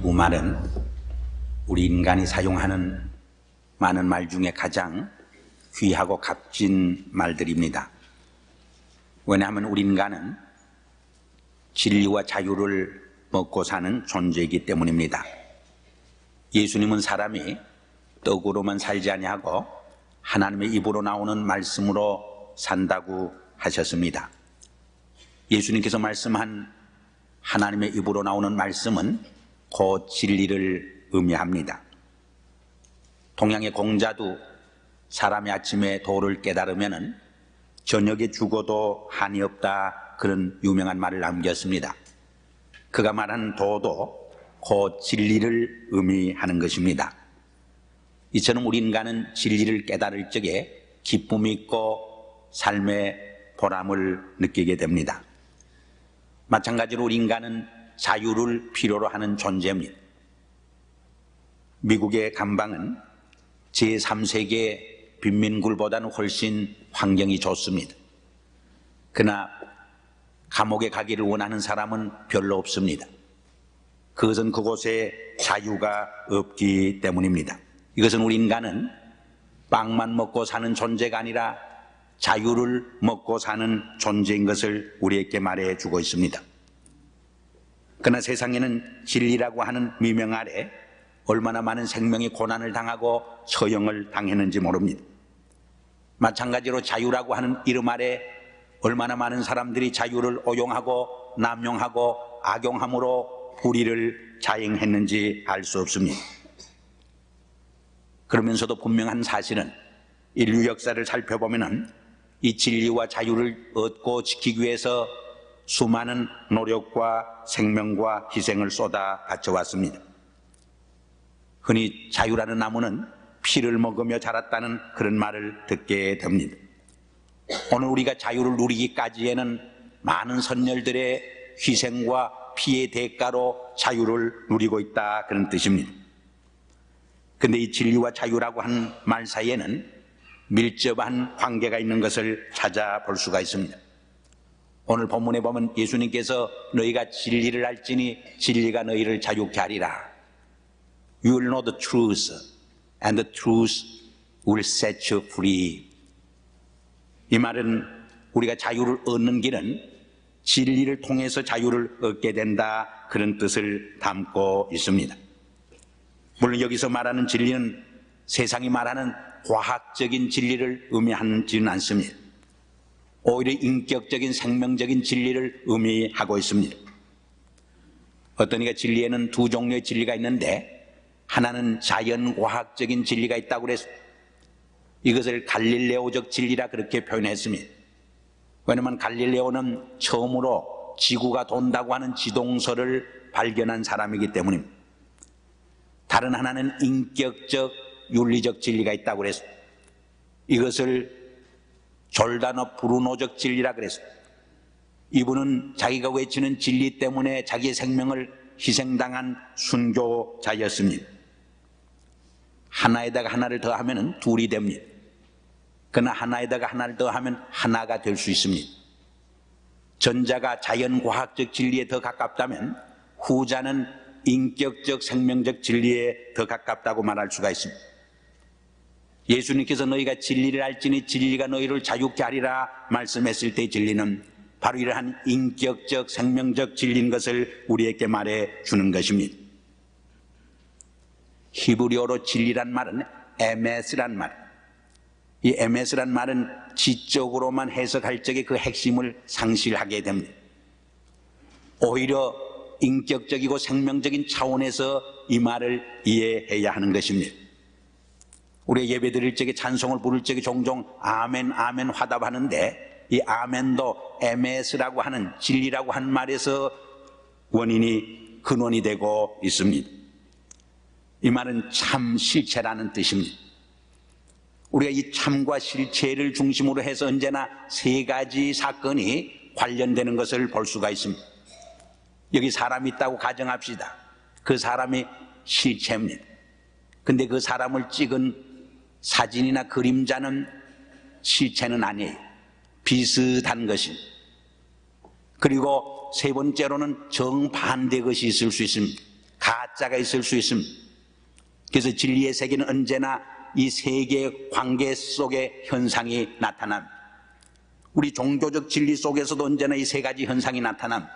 우말은 우리 인간이 사용하는 많은 말 중에 가장 귀하고 값진 말들입니다. 왜냐하면 우리 인간은 진리와 자유를 먹고 사는 존재이기 때문입니다. 예수님은 사람이 떡으로만 살지 아니하고 하나님의 입으로 나오는 말씀으로 산다고 하셨습니다. 예수님께서 말씀한 하나님의 입으로 나오는 말씀은 곧 진리를 의미합니다. 동양의 공자도 사람이 아침에 도를 깨달으면 저녁에 죽어도 한이 없다, 그런 유명한 말을 남겼습니다. 그가 말한 도도 곧 진리를 의미하는 것입니다. 이처럼 우리 인간은 진리를 깨달을 적에 기쁨이 있고 삶의 보람을 느끼게 됩니다. 마찬가지로 우리 인간은 자유를 필요로 하는 존재입니다. 미국의 감방은 제3세계 빈민굴보다는 훨씬 환경이 좋습니다. 그러나 감옥에 가기를 원하는 사람은 별로 없습니다. 그것은 그곳에 자유가 없기 때문입니다. 이것은 우리 인간은 빵만 먹고 사는 존재가 아니라 자유를 먹고 사는 존재인 것을 우리에게 말해주고 있습니다. 그러나 세상에는 진리라고 하는 미명 아래 얼마나 많은 생명이 고난을 당하고 처형을 당했는지 모릅니다. 마찬가지로 자유라고 하는 이름 아래 얼마나 많은 사람들이 자유를 오용하고 남용하고 악용함으로 불의를 자행했는지 알 수 없습니다. 그러면서도 분명한 사실은 인류 역사를 살펴보면 이 진리와 자유를 얻고 지키기 위해서 수많은 노력과 생명과 희생을 쏟아 바쳐왔습니다. 흔히 자유라는 나무는 피를 먹으며 자랐다는 그런 말을 듣게 됩니다. 오늘 우리가 자유를 누리기까지에는 많은 선열들의 희생과 피의 대가로 자유를 누리고 있다, 그런 뜻입니다. 그런데 이 진리와 자유라고 하는 말 사이에는 밀접한 관계가 있는 것을 찾아볼 수가 있습니다. 오늘 본문에 보면 예수님께서 너희가 진리를 알지니 진리가 너희를 자유케 하리라. You will know the truth and the truth will set you free. 이 말은 우리가 자유를 얻는 길은 진리를 통해서 자유를 얻게 된다, 그런 뜻을 담고 있습니다. 물론 여기서 말하는 진리는 세상이 말하는 과학적인 진리를 의미하지는 않습니다. 오히려 인격적인 생명적인 진리를 의미하고 있습니다. 어떤 이가 진리에는 두 종류의 진리가 있는데 하나는 자연과학적인 진리가 있다고 그래서 이것을 갈릴레오적 진리라 그렇게 표현했습니다. 왜냐하면 갈릴레오는 처음으로 지구가 돈다고 하는 지동설을 발견한 사람이기 때문입니다. 다른 하나는 인격적 윤리적 진리가 있다고 그래서 이것을 졸다노 브루노적 진리라 그래서 이분은 자기가 외치는 진리 때문에 자기의 생명을 희생당한 순교자였습니다. 하나에다가 하나를 더하면 둘이 됩니다. 그러나 하나에다가 하나를 더하면 하나가 될 수 있습니다. 전자가 자연과학적 진리에 더 가깝다면 후자는 인격적 생명적 진리에 더 가깝다고 말할 수가 있습니다. 예수님께서 너희가 진리를 알지니 진리가 너희를 자유케 하리라 말씀했을 때 진리는 바로 이러한 인격적 생명적 진리인 것을 우리에게 말해주는 것입니다. 히브리어로 진리란 말은 에메스란 말, 이 에메스란 말은 지적으로만 해석할 적에 그 핵심을 상실하게 됩니다. 오히려 인격적이고 생명적인 차원에서 이 말을 이해해야 하는 것입니다. 우리가 예배 드릴 적에 찬송을 부를 적에 종종 아멘 아멘 화답하는데 이 아멘도 에메스라고 하는 진리라고 한 말에서 원인이 근원이 되고 있습니다. 이 말은 참 실체라는 뜻입니다. 우리가 이 참과 실체를 중심으로 해서 언제나 세 가지 사건이 관련되는 것을 볼 수가 있습니다. 여기 사람이 있다고 가정합시다. 그 사람이 실체입니다. 근데 그 사람을 찍은 사진이나 그림자는 실체는 아니에요. 비슷한 것입니다. 그리고 세 번째로는 정반대 것이 있을 수 있습니다. 가짜가 있을 수 있습니다. 그래서 진리의 세계는 언제나 이 세계의 관계 속에 현상이 나타납니다. 우리 종교적 진리 속에서도 언제나 이 세 가지 현상이 나타납니다.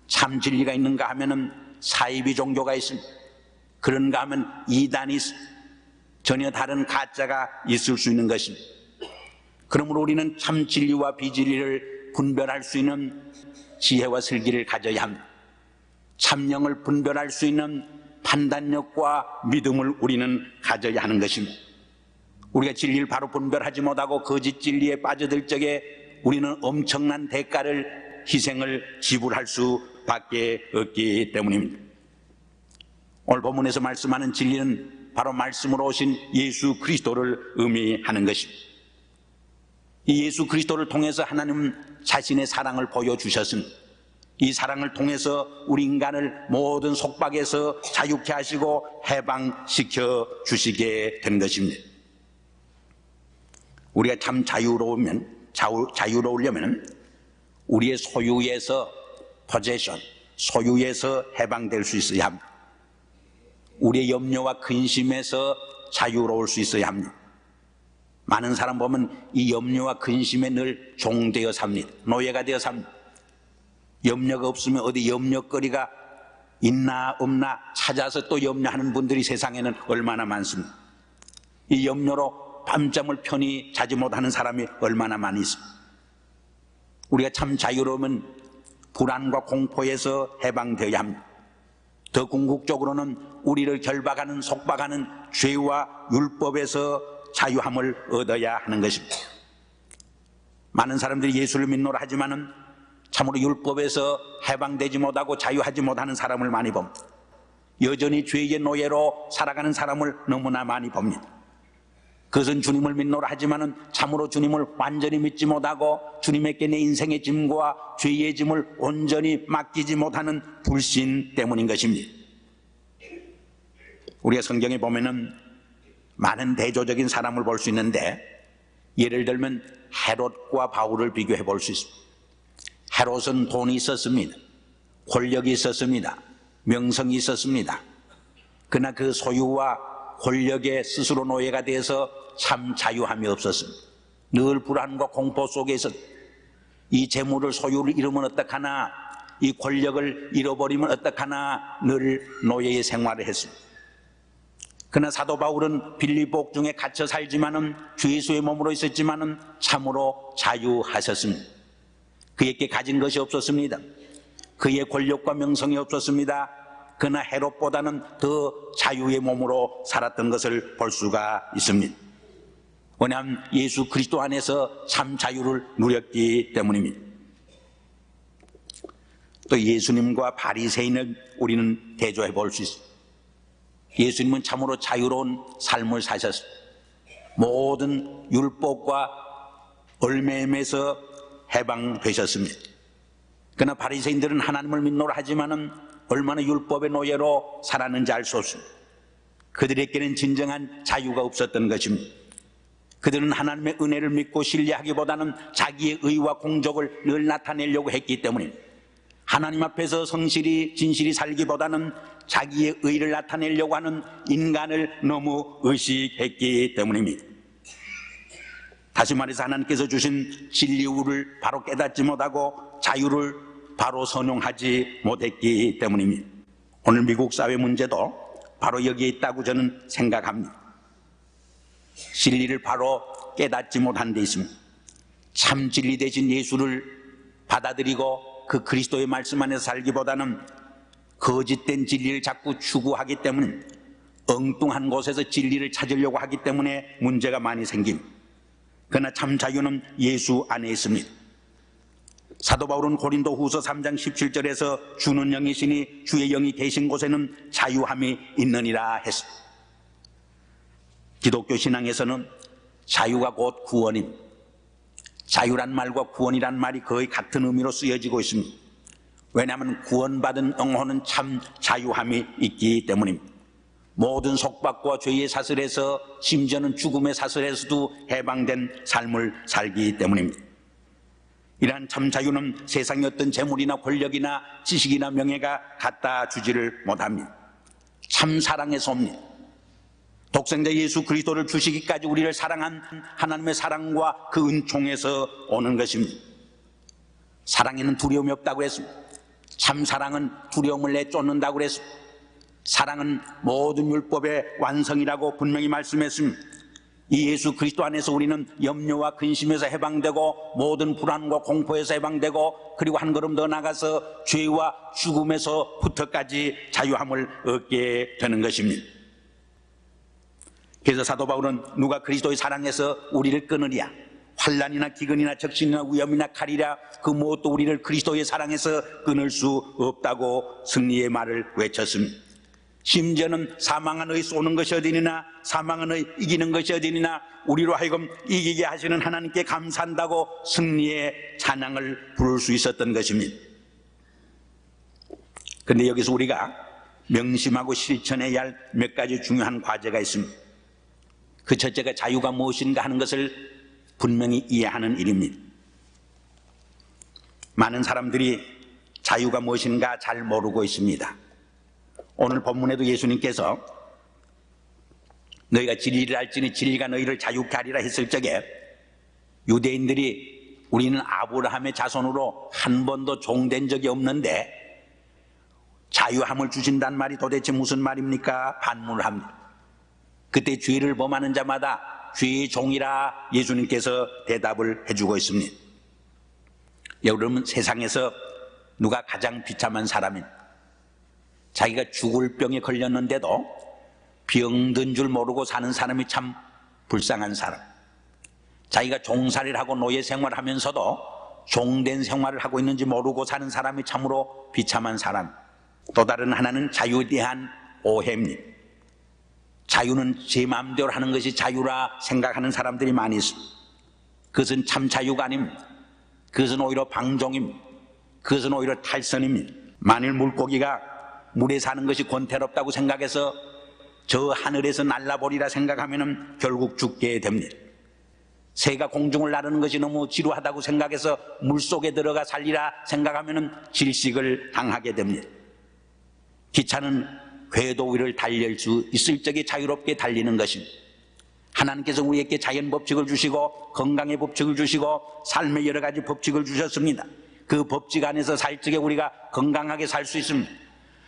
참 진리가 있는가 하면은 사이비 종교가 있습니다. 그런가 하면 이단이 전혀 다른 가짜가 있을 수 있는 것입니다. 그러므로 우리는 참 진리와 비진리를 분별할 수 있는 지혜와 슬기를 가져야 합니다. 참령을 분별할 수 있는 판단력과 믿음을 우리는 가져야 하는 것입니다. 우리가 진리를 바로 분별하지 못하고 거짓 진리에 빠져들 적에 우리는 엄청난 대가를, 희생을 지불할 수밖에 없기 때문입니다. 오늘 본문에서 말씀하는 진리는 바로 말씀으로 오신 예수 그리스도를 의미하는 것입니다. 이 예수 그리스도를 통해서 하나님은 자신의 사랑을 보여주셨습니다. 이 사랑을 통해서 우리 인간을 모든 속박에서 자유케 하시고 해방시켜 주시게 된 것입니다. 우리가 참 자유로우려면 우리의 소유에서 possession, 소유에서 해방될 수 있어야 합니다. 우리의 염려와 근심에서 자유로울 수 있어야 합니다. 많은 사람 보면 이 염려와 근심에 늘 종되어 삽니다. 노예가 되어 삽니다. 염려가 없으면 어디 염려거리가 있나 없나 찾아서 또 염려하는 분들이 세상에는 얼마나 많습니다. 이 염려로 밤잠을 편히 자지 못하는 사람이 얼마나 많이 있습니다. 우리가 참 자유로우면 불안과 공포에서 해방되어야 합니다. 더 궁극적으로는 우리를 결박하는 속박하는 죄와 율법에서 자유함을 얻어야 하는 것입니다. 많은 사람들이 예수를 믿노라 하지만은 참으로 율법에서 해방되지 못하고 자유하지 못하는 사람을 많이 봅니다. 여전히 죄의 노예로 살아가는 사람을 너무나 많이 봅니다. 그것은 주님을 믿노라 하지만은 참으로 주님을 완전히 믿지 못하고 주님에게 내 인생의 짐과 죄의 짐을 온전히 맡기지 못하는 불신 때문인 것입니다. 우리가 성경에 보면은 많은 대조적인 사람을 볼 수 있는데, 예를 들면 헤롯과 바울을 비교해 볼 수 있습니다. 헤롯은 돈이 있었습니다. 권력이 있었습니다. 명성이 있었습니다. 그러나 그 소유와 권력에 스스로 노예가 돼서 참 자유함이 없었습니다. 늘 불안과 공포 속에서 이 재물을, 소유를 잃으면 어떡하나, 이 권력을 잃어버리면 어떡하나 늘 노예의 생활을 했습니다. 그러나 사도 바울은 빌립보 옥중에 갇혀 살지만은 주 예수의 몸으로 있었지만은 참으로 자유하셨습니다. 그에게 가진 것이 없었습니다. 그의 권력과 명성이 없었습니다. 그러나 헤롯보다는 더 자유의 몸으로 살았던 것을 볼 수가 있습니다. 왜냐하면 예수 그리스도 안에서 참 자유를 누렸기 때문입니다. 또 예수님과 바리새인을 우리는 대조해 볼 수 있습니다. 예수님은 참으로 자유로운 삶을 사셨습니다. 모든 율법과 얽매임에서 해방되셨습니다. 그러나 바리새인들은 하나님을 믿노라 하지만은 얼마나 율법의 노예로 살았는지 알 수 없습니다. 그들에게는 진정한 자유가 없었던 것입니다. 그들은 하나님의 은혜를 믿고 신뢰하기보다는 자기의 의와 공적을 늘 나타내려고 했기 때문입니다. 하나님 앞에서 성실히 진실히 살기보다는 자기의 의를 나타내려고 하는 인간을 너무 의식했기 때문입니다. 다시 말해서 하나님께서 주신 진리를 바로 깨닫지 못하고 자유를 바로 선용하지 못했기 때문입니다. 오늘 미국 사회 문제도 바로 여기에 있다고 저는 생각합니다. 진리를 바로 깨닫지 못한 데 있습니다. 참 진리 대신 예수를 받아들이고 그 그리스도의 말씀 안에서 살기보다는 거짓된 진리를 자꾸 추구하기 때문에 엉뚱한 곳에서 진리를 찾으려고 하기 때문에 문제가 많이 생깁니다. 그러나 참 자유는 예수 안에 있습니다. 사도 바울은 고린도 후서 3장 17절에서 주는 영이시니 주의 영이 계신 곳에는 자유함이 있느니라 했습니다. 기독교 신앙에서는 자유가 곧 구원입니다. 자유란 말과 구원이란 말이 거의 같은 의미로 쓰여지고 있습니다. 왜냐하면 구원받은 영혼은 참 자유함이 있기 때문입니다. 모든 속박과 죄의 사슬에서, 심지어는 죽음의 사슬에서도 해방된 삶을 살기 때문입니다. 이러한 참 자유는 세상의 어떤 재물이나 권력이나 지식이나 명예가 갖다 주지를 못합니다. 참 사랑에서 옵니다. 독생자 예수 그리스도를 주시기까지 우리를 사랑한 하나님의 사랑과 그 은총에서 오는 것입니다. 사랑에는 두려움이 없다고 그랬습니다. 참 사랑은 두려움을 내쫓는다고 그랬습니다. 사랑은 모든 율법의 완성이라고 분명히 말씀했습니다. 이 예수 그리스도 안에서 우리는 염려와 근심에서 해방되고 모든 불안과 공포에서 해방되고 그리고 한 걸음 더 나가서 죄와 죽음에서부터까지 자유함을 얻게 되는 것입니다. 그래서 사도 바울은 누가 그리스도의 사랑에서 우리를 끊으랴, 환난이나 기근이나 적신이나 위험이나 칼이라 그 무엇도 우리를 그리스도의 사랑에서 끊을 수 없다고 승리의 말을 외쳤습니다. 심지어는 사망 안의 쏘는 것이 어디니나 사망 안의 이기는 것이 어디니나 우리로 하여금 이기게 하시는 하나님께 감사한다고 승리의 찬양을 부를 수 있었던 것입니다. 그런데 여기서 우리가 명심하고 실천해야 할 몇 가지 중요한 과제가 있습니다. 그 첫째가 자유가 무엇인가 하는 것을 분명히 이해하는 일입니다. 많은 사람들이 자유가 무엇인가 잘 모르고 있습니다. 오늘 본문에도 예수님께서 너희가 진리를 알지니 진리가 너희를 자유케 하리라 했을 적에 유대인들이 우리는 아브라함의 자손으로 한 번도 종된 적이 없는데 자유함을 주신다는 말이 도대체 무슨 말입니까? 반문을 합니다. 그때 죄를 범하는 자마다 죄의 종이라 예수님께서 대답을 해주고 있습니다. 여러분, 세상에서 누가 가장 비참한 사람입니다. 자기가 죽을 병에 걸렸는데도 병든 줄 모르고 사는 사람이 참 불쌍한 사람. 자기가 종살이를 하고 노예 생활을 하면서도 종된 생활을 하고 있는지 모르고 사는 사람이 참으로 비참한 사람. 또 다른 하나는 자유에 대한 오해입니다. 자유는 제 마음대로 하는 것이 자유라 생각하는 사람들이 많이 있습니다. 그것은 참 자유가 아닙니다. 그것은 오히려 방종입니다. 그것은 오히려 탈선입니다. 만일 물고기가 물에 사는 것이 권태롭다고 생각해서 저 하늘에서 날라버리라 생각하면 결국 죽게 됩니다. 새가 공중을 나르는 것이 너무 지루하다고 생각해서 물속에 들어가 살리라 생각하면 질식을 당하게 됩니다. 기차는 궤도 위를 달릴 수 있을 적에 자유롭게 달리는 것입니다. 하나님께서 우리에게 자연 법칙을 주시고 건강의 법칙을 주시고 삶의 여러 가지 법칙을 주셨습니다. 그 법칙 안에서 살 적에 우리가 건강하게 살 수 있습니다.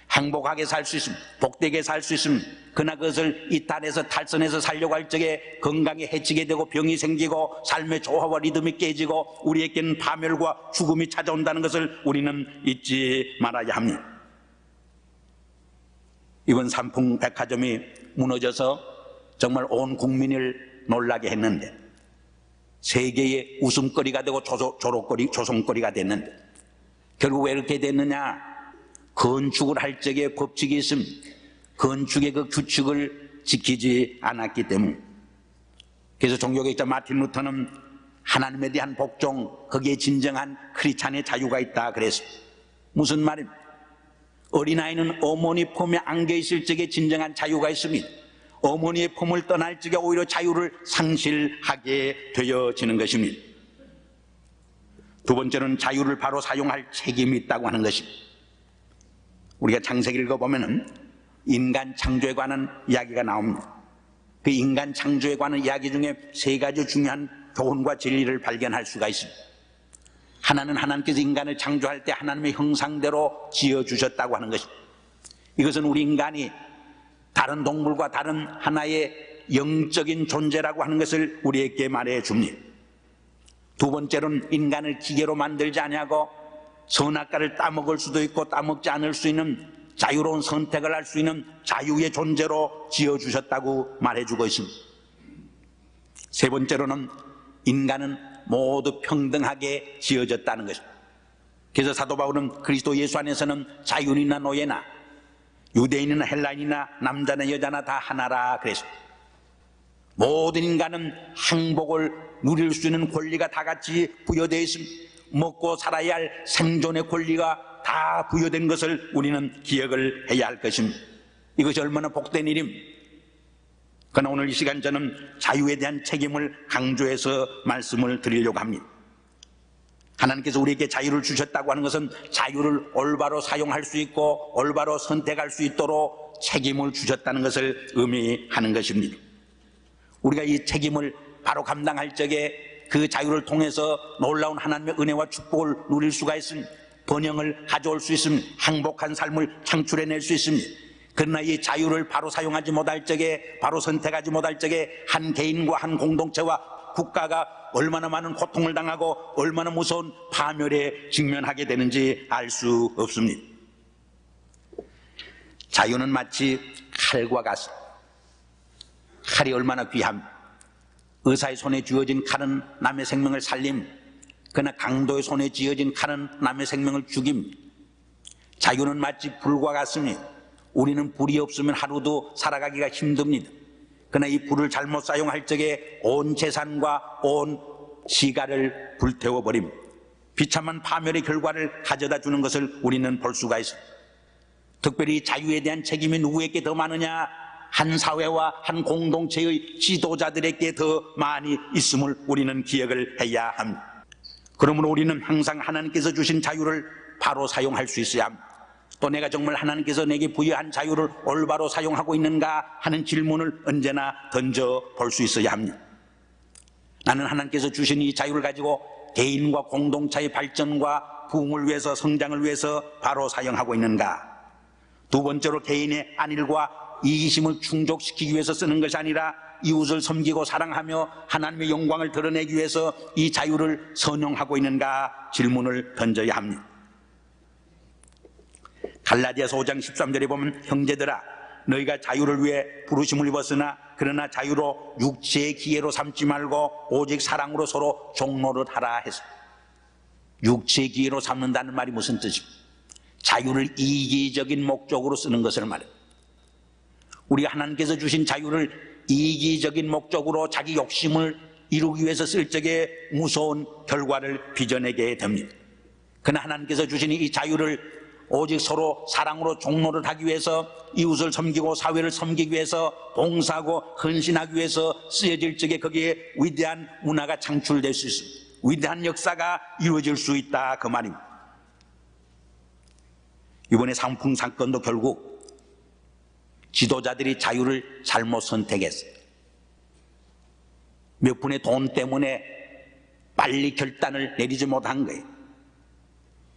행복하게 살 수 있습니다. 복되게 살 수 있습니다. 그러나 그것을 이탈해서 탈선해서 살려고 할 적에 건강에 해치게 되고 병이 생기고 삶의 조화와 리듬이 깨지고 우리에게는 파멸과 죽음이 찾아온다는 것을 우리는 잊지 말아야 합니다. 이번 삼풍 백화점이 무너져서 정말 온 국민을 놀라게 했는데 세계의 웃음거리가 되고 조롱거리가 됐는데 결국 왜 이렇게 됐느냐? 건축을 할 적에 법칙이 있습니다. 건축의 그 규칙을 지키지 않았기 때문에. 그래서 종교개혁자 마틴 루터는 하나님에 대한 복종, 거기에 진정한 크리스찬의 자유가 있다 그랬습니다. 무슨 말입니까? 어린아이는 어머니 품에 안겨있을 적에 진정한 자유가 있습니다. 어머니의 품을 떠날 적에 오히려 자유를 상실하게 되어지는 것입니다. 두 번째는 자유를 바로 사용할 책임이 있다고 하는 것입니다. 우리가 창세기를 읽어보면 인간 창조에 관한 이야기가 나옵니다. 그 인간 창조에 관한 이야기 중에 세 가지 중요한 교훈과 진리를 발견할 수가 있습니다. 하나는 하나님께서 인간을 창조할 때 하나님의 형상대로 지어주셨다고 하는 것입니다. 이것은 우리 인간이 다른 동물과 다른 하나의 영적인 존재라고 하는 것을 우리에게 말해 줍니다. 두 번째로는 인간을 기계로 만들지 아니하고 선악과를 따먹을 수도 있고 따먹지 않을 수 있는 자유로운 선택을 할 수 있는 자유의 존재로 지어주셨다고 말해주고 있습니다. 세 번째로는 인간은 모두 평등하게 지어졌다는 것입니다. 그래서 사도 바울은 그리스도 예수 안에서는 자유인이나 노예나 유대인이나 헬라인이나 남자나 여자나 다 하나라 그랬습니다. 모든 인간은 행복을 누릴 수 있는 권리가 다 같이 부여되어 있습니다. 먹고 살아야 할 생존의 권리가 다 부여된 것을 우리는 기억을 해야 할 것입니다. 이것이 얼마나 복된 일입니다. 그러나 오늘 이 시간 저는 자유에 대한 책임을 강조해서 말씀을 드리려고 합니다. 하나님께서 우리에게 자유를 주셨다고 하는 것은 자유를 올바로 사용할 수 있고 올바로 선택할 수 있도록 책임을 주셨다는 것을 의미하는 것입니다. 우리가 이 책임을 바로 감당할 적에 그 자유를 통해서 놀라운 하나님의 은혜와 축복을 누릴 수가 있습니다. 번영을 가져올 수 있습니다. 행복한 삶을 창출해낼 수 있습니다. 그러나 이 자유를 바로 사용하지 못할 적에, 바로 선택하지 못할 적에 한 개인과 한 공동체와 국가가 얼마나 많은 고통을 당하고 얼마나 무서운 파멸에 직면하게 되는지 알 수 없습니다. 자유는 마치 칼과 같습니다. 칼이 얼마나 귀합니다. 의사의 손에 쥐어진 칼은 남의 생명을 살립니다. 그러나 강도의 손에 쥐어진 칼은 남의 생명을 죽입니다. 자유는 마치 불과 같습니다. 우리는 불이 없으면 하루도 살아가기가 힘듭니다. 그러나 이 불을 잘못 사용할 적에 온 재산과 온 시가를 불태워버립니다. 비참한 파멸의 결과를 가져다 주는 것을 우리는 볼 수가 있습니다. 특별히 자유에 대한 책임이 누구에게 더 많으냐? 한 사회와 한 공동체의 지도자들에게 더 많이 있음을 우리는 기억을 해야 합니다. 그러므로 우리는 항상 하나님께서 주신 자유를 바로 사용할 수 있어야 합니다. 또 내가 정말 하나님께서 내게 부여한 자유를 올바로 사용하고 있는가 하는 질문을 언제나 던져볼 수 있어야 합니다. 나는 하나님께서 주신 이 자유를 가지고 개인과 공동체의 발전과 부흥을 위해서, 성장을 위해서 바로 사용하고 있는가? 두 번째로 개인의 안일과 이기심을 충족시키기 위해서 쓰는 것이 아니라 이웃을 섬기고 사랑하며 하나님의 영광을 드러내기 위해서 이 자유를 선용하고 있는가 질문을 던져야 합니다. 갈라디아서 5장 13절에 보면 형제들아 너희가 자유를 위해 부르심을 입었으나 그러나 자유로 육체의 기회로 삼지 말고 오직 사랑으로 서로 종노릇 하라 했습니다. 육체의 기회로 삼는다는 말이 무슨 뜻입니까? 자유를 이기적인 목적으로 쓰는 것을 말해요. 우리가 하나님께서 주신 자유를 이기적인 목적으로 자기 욕심을 이루기 위해서 쓸 적에 무서운 결과를 빚어내게 됩니다. 그러나 하나님께서 주신 이 자유를 오직 서로 사랑으로 종노를 하기 위해서, 이웃을 섬기고 사회를 섬기기 위해서, 봉사하고 헌신하기 위해서 쓰여질 적에 거기에 위대한 문화가 창출될 수 있습니다. 위대한 역사가 이루어질 수 있다 그 말입니다. 이번에 상풍 사건도 결국 지도자들이 자유를 잘못 선택했어요. 몇 푼의 돈 때문에 빨리 결단을 내리지 못한 거예요.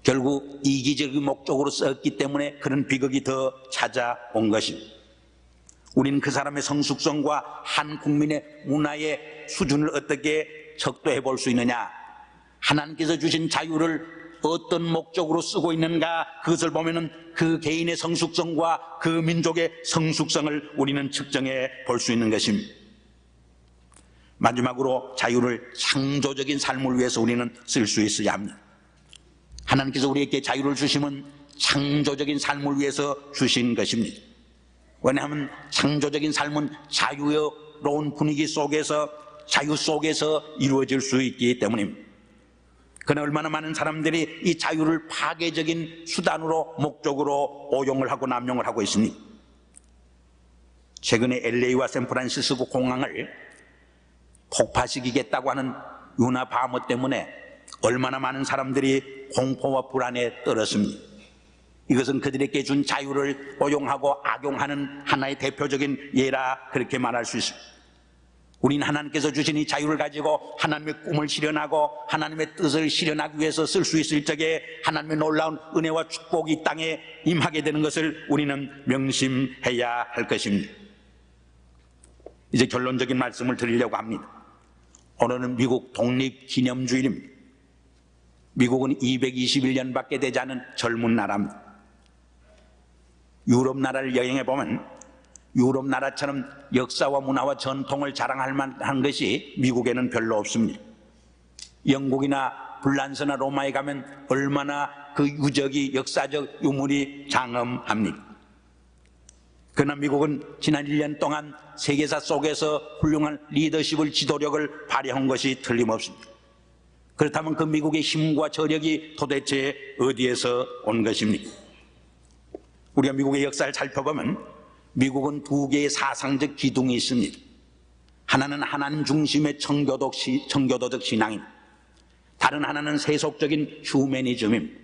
결국 이기적인 목적으로 썼기 때문에 그런 비극이 더 찾아온 것입니다. 우리는 그 사람의 성숙성과 한 국민의 문화의 수준을 어떻게 척도해 볼 수 있느냐? 하나님께서 주신 자유를 어떤 목적으로 쓰고 있는가? 그것을 보면은 그 개인의 성숙성과 그 민족의 성숙성을 우리는 측정해 볼 수 있는 것입니다. 마지막으로 자유를 창조적인 삶을 위해서 우리는 쓸 수 있어야 합니다. 하나님께서 우리에게 자유를 주시면 창조적인 삶을 위해서 주신 것입니다. 왜냐하면 창조적인 삶은 자유로운 분위기 속에서, 자유 속에서 이루어질 수 있기 때문입니다. 그러나 얼마나 많은 사람들이 이 자유를 파괴적인 수단으로, 목적으로 오용을 하고 남용을 하고 있습니까? 최근에 LA와 샌프란시스코 공항을 폭파시키겠다고 하는 유나 바모 때문에 얼마나 많은 사람들이 공포와 불안에 떨었습니다. 이것은 그들에게 준 자유를 오용하고 악용하는 하나의 대표적인 예라 그렇게 말할 수 있습니다. 우리는 하나님께서 주신 이 자유를 가지고 하나님의 꿈을 실현하고 하나님의 뜻을 실현하기 위해서 쓸 수 있을 적에 하나님의 놀라운 은혜와 축복이 이 땅에 임하게 되는 것을 우리는 명심해야 할 것입니다. 이제 결론적인 말씀을 드리려고 합니다. 오늘은 미국 독립기념주일입니다. 미국은 221년밖에 되지 않은 젊은 나라입니다. 유럽 나라를 여행해 보면 유럽 나라처럼 역사와 문화와 전통을 자랑할 만한 것이 미국에는 별로 없습니다. 영국이나 불란서나 로마에 가면 얼마나 그 유적이, 역사적 유물이 장엄합니다. 그러나 미국은 지난 1년 동안 세계사 속에서 훌륭한 리더십을, 지도력을 발휘한 것이 틀림없습니다. 그렇다면 그 미국의 힘과 저력이 도대체 어디에서 온 것입니까? 우리가 미국의 역사를 살펴보면 미국은 두 개의 사상적 기둥이 있습니다. 하나는 하나님 중심의 청교도적 신앙입니다. 다른 하나는 세속적인 휴머니즘입니다.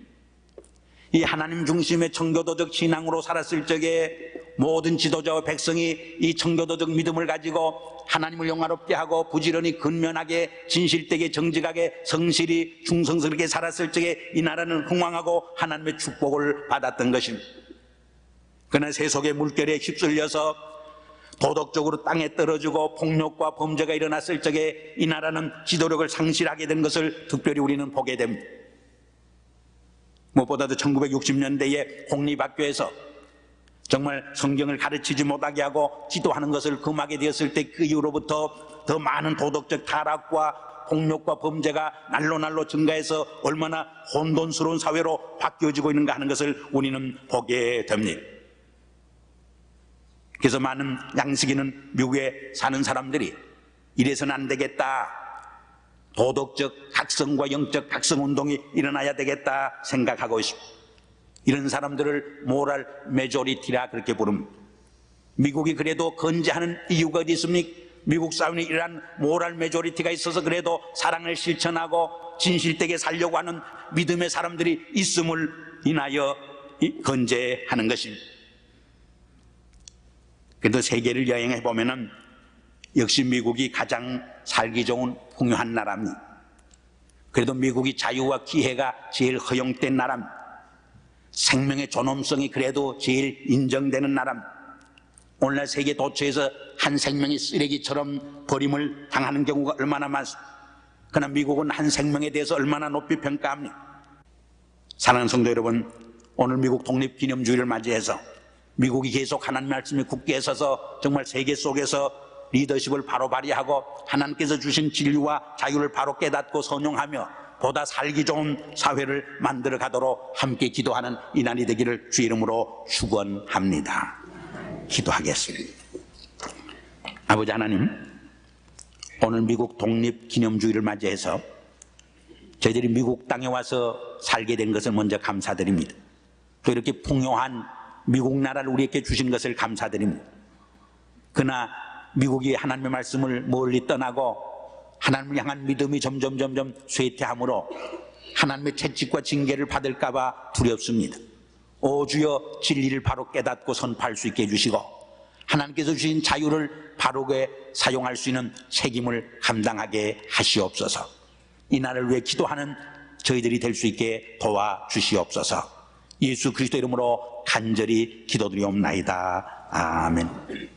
이 하나님 중심의 청교도적 신앙으로 살았을 적에 모든 지도자와 백성이 이 청교도적 믿음을 가지고 하나님을 영화롭게 하고 부지런히 근면하게 진실되게 정직하게 성실히 충성스럽게 살았을 적에 이 나라는 흥왕하고 하나님의 축복을 받았던 것입니다. 그러나 세속의 물결에 휩쓸려서 도덕적으로 땅에 떨어지고 폭력과 범죄가 일어났을 적에 이 나라는 지도력을 상실하게 된 것을 특별히 우리는 보게 됩니다. 무엇보다도 1960년대에 공립학교에서 정말 성경을 가르치지 못하게 하고 기도하는 것을 금하게 되었을 때 그 이후로부터 더 많은 도덕적 타락과 폭력과 범죄가 날로 증가해서 얼마나 혼돈스러운 사회로 바뀌어지고 있는가 하는 것을 우리는 보게 됩니다. 그래서 많은 양식이는 미국에 사는 사람들이 이래서는 안 되겠다, 도덕적 각성과 영적 각성운동이 일어나야 되겠다 생각하고 있습니다. 이런 사람들을 모랄 메조리티라 그렇게 부릅니다. 미국이 그래도 건재하는 이유가 어디 있습니까? 미국 사회는 이러한 모랄 메조리티가 있어서 그래도 사랑을 실천하고 진실되게 살려고 하는 믿음의 사람들이 있음을 인하여 건재하는 것입니다. 그래도 세계를 여행해 보면은 역시 미국이 가장 살기 좋은 풍요한 나라입니다. 그래도 미국이 자유와 기회가 제일 허용된 나라입니다. 생명의 존엄성이 그래도 제일 인정되는 나라입니다. 오늘날 세계 도처에서 한 생명이 쓰레기처럼 버림을 당하는 경우가 얼마나 많습니까? 그러나 미국은 한 생명에 대해서 얼마나 높이 평가합니까? 사랑하는 성도 여러분, 오늘 미국 독립기념주의를 맞이해서 미국이 계속 하나님 말씀에 굳게 서서 정말 세계 속에서 리더십을 바로 발휘하고 하나님께서 주신 진리와 자유를 바로 깨닫고 선용하며 보다 살기 좋은 사회를 만들어 가도록 함께 기도하는 이날이 되기를 주 이름으로 축원합니다. 기도하겠습니다. 아버지 하나님, 오늘 미국 독립기념주의를 맞이해서 저희들이 미국 땅에 와서 살게 된 것을 먼저 감사드립니다. 또 이렇게 풍요한 미국 나라를 우리에게 주신 것을 감사드립니다. 그러나 미국이 하나님의 말씀을 멀리 떠나고 하나님을 향한 믿음이 점점 쇠퇴함으로 하나님의 채찍과 징계를 받을까 봐 두렵습니다. 오 주여, 진리를 바로 깨닫고 선포할 수 있게 해주시고 하나님께서 주신 자유를 바르게 사용할 수 있는 책임을 감당하게 하시옵소서. 이 나라를 위해 기도하는 저희들이 될 수 있게 도와주시옵소서. 예수 그리스도 이름으로 간절히 기도드리옵나이다. 아멘.